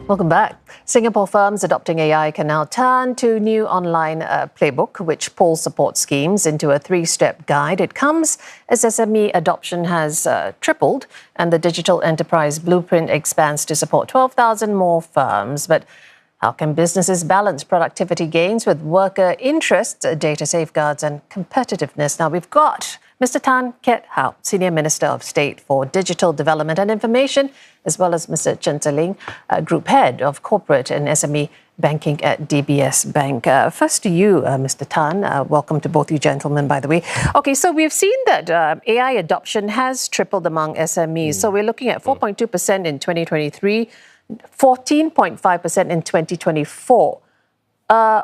Welcome back. Singapore firms adopting AI can now turn to new online playbook, which pulls support schemes into a three-step guide. It comes as SME adoption has tripled and the digital enterprise blueprint expands to support 12,000 more firms. But how can businesses balance productivity gains with worker interests, data safeguards and competitiveness? Now, we've got Mr. Kiat, Senior Minister of State for Digital Development and Information, as well as Mr. Chen Ling, Group Head of Corporate and SME Banking at DBS Bank. First to you, Mr. Tan. Welcome to both you gentlemen, by the way. Okay, so we've seen that AI adoption has tripled among SMEs. So we're looking at 4.2% in 2023, 14.5% in 2024.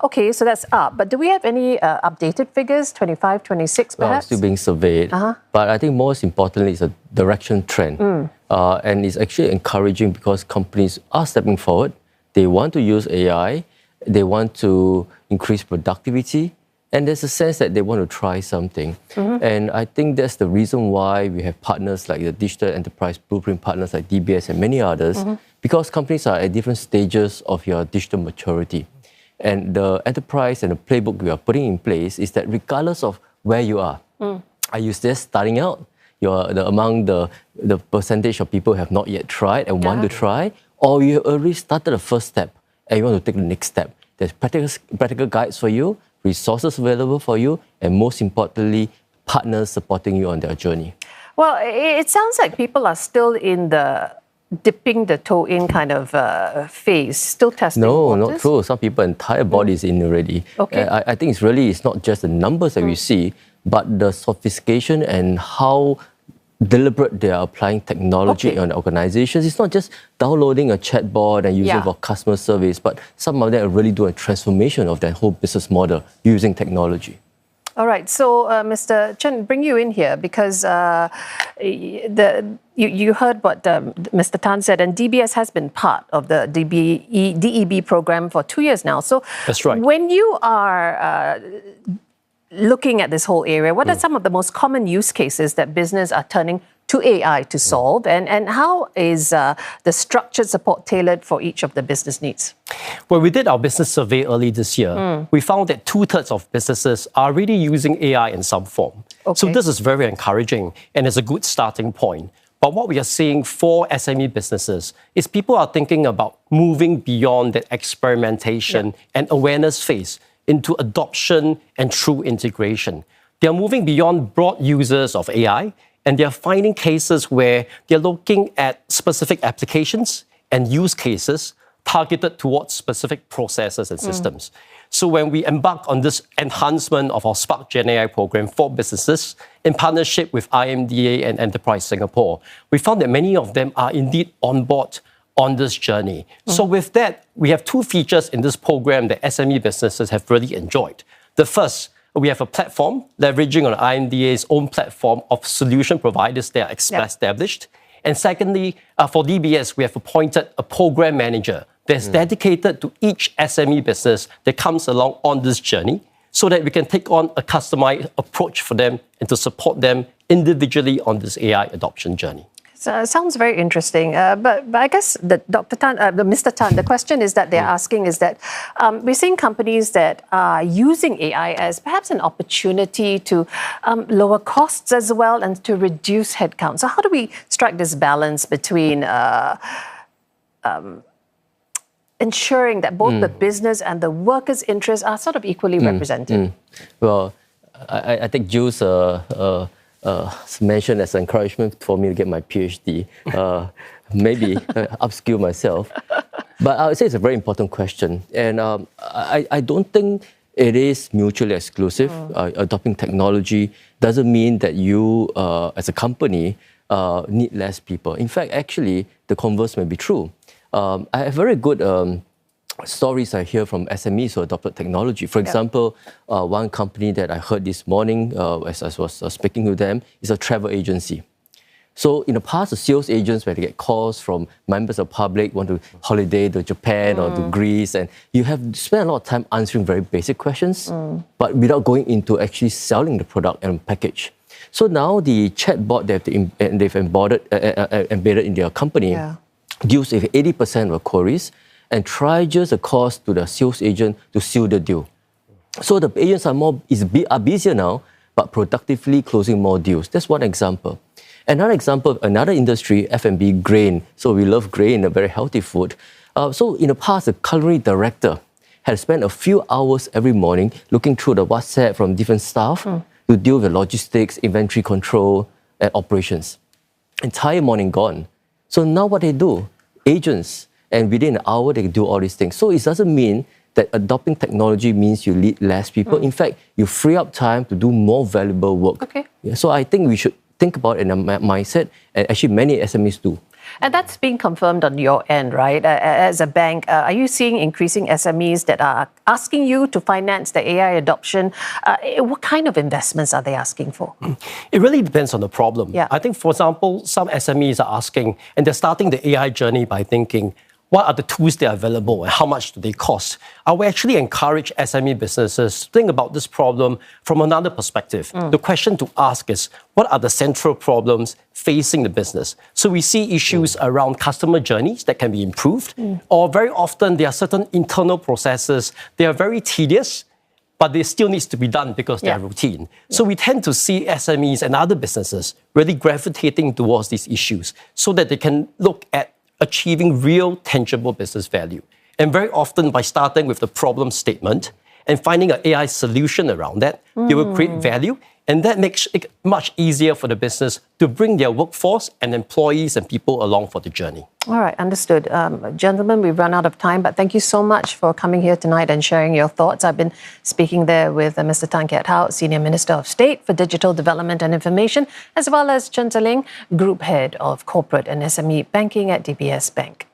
Okay, so that's up. But do we have any updated figures, 25, 26 perhaps? Well, it's still being surveyed. But I think most importantly, it's a direction trend. And it's actually encouraging because companies are stepping forward. They want to use AI. They want to increase productivity. And there's a sense that they want to try something. And I think that's the reason why we have partners like the Digital Enterprise Blueprint partners like DBS and many others, because companies are at different stages of your digital maturity. And the enterprise and the playbook we are putting in place is that regardless of where you are you just starting out? You're among the percentage of people who have not yet tried and want to try, or you already started the first step and you want to take the next step. There's practical guides for you, resources available for you, and most importantly, partners supporting you on their journey. Well, it sounds like people are still in the dipping the toe in kind of phase, still testing waters? No, not true. Some people entire body is in already. Okay. I think it's not just the numbers that we see, but the sophistication and how deliberate they are applying technology on organizations. It's not just downloading a chatbot and using it for customer service, but some of them are really doing a transformation of their whole business model using technology. All right, so Mr. Chen, bring you in here because you heard what Mr. Tan said, and DBS has been part of the DEB program for 2 years now. So that's right. When you are looking at this whole area, what are some of the most common use cases that business are turning to AI to solve, and how is the structured support tailored for each of the business needs? Well, we did our business survey early this year. We found that 2/3 of businesses are already using AI in some form. So this is very encouraging and it's a good starting point. But what we are seeing for SME businesses is people are thinking about moving beyond that experimentation and awareness phase into adoption and true integration. They are moving beyond broad users of AI, and they're finding cases where they're looking at specific applications and use cases targeted towards specific processes and systems. So when we embark on this enhancement of our Spark Gen AI program for businesses in partnership with IMDA and Enterprise Singapore, we found that many of them are indeed on board on this journey. So with that, we have two features in this program that SME businesses have really enjoyed. The first, we have a platform leveraging on IMDA's own platform of solution providers that are established. And secondly, for DBS, we have appointed a program manager that's dedicated to each SME business that comes along on this journey so that we can take on a customized approach for them and to support them individually on this AI adoption journey. So, sounds very interesting, but I guess Mr. Tan, the question is that they're asking is that we're seeing companies that are using AI as perhaps an opportunity to lower costs as well and to reduce headcount. So how do we strike this balance between ensuring that both the business and the workers' interests are sort of equally represented? Well, I think Jules mentioned as encouragement for me to get my PhD, maybe upskill myself. But I would say it's a very important question. And I don't think it is mutually exclusive. Adopting technology doesn't mean that you, as a company, need less people. In fact, actually, the converse may be true. I have very good stories I hear from SMEs who adopted technology. For example, one company that I heard this morning as I was speaking to them is a travel agency. So in the past, the sales agents, when they get calls from members of the public, want to holiday to Japan or to Greece, and you have spent a lot of time answering very basic questions, but without going into actually selling the product and package. So now the chatbot that they've embedded in their company deals with 80% of queries, and charges the cost to the sales agent to seal the deal. So the agents are busier now, but productively closing more deals. That's one example. Another example, another industry, F&B, grain. So we love grain, a very healthy food. So in the past, the culinary director had spent a few hours every morning looking through the WhatsApp from different staff to deal with logistics, inventory control, and operations. Entire morning gone. So now what they do, agents, and within an hour they can do all these things. So it doesn't mean that adopting technology means you lead less people. In fact, you free up time to do more valuable work. Okay. Yeah, so I think we should think about it in a mindset, and actually many SMEs do. And that's being confirmed on your end, right? As a bank, are you seeing increasing SMEs that are asking you to finance the AI adoption? What kind of investments are they asking for? It really depends on the problem. Yeah. I think, for example, some SMEs are asking, and they're starting the AI journey by thinking, what are the tools that are available and how much do they cost? I will actually encourage SME businesses to think about this problem from another perspective. The question to ask is, what are the central problems facing the business? So we see issues around customer journeys that can be improved, or very often there are certain internal processes, they are very tedious, but they still needs to be done because they are routine. So we tend to see SMEs and other businesses really gravitating towards these issues so that they can look at achieving real, tangible business value. And very often by starting with the problem statement and finding an AI solution around that, they will create value. And that makes it much easier for the business to bring their workforce and employees and people along for the journey. All right, understood. Gentlemen, we've run out of time, but thank you so much for coming here tonight and sharing your thoughts. I've been speaking there with Mr. Kiat, Senior Minister of State for Digital Development and Information, as well as Chen Ling, Group Head of Corporate and SME Banking at DBS Bank.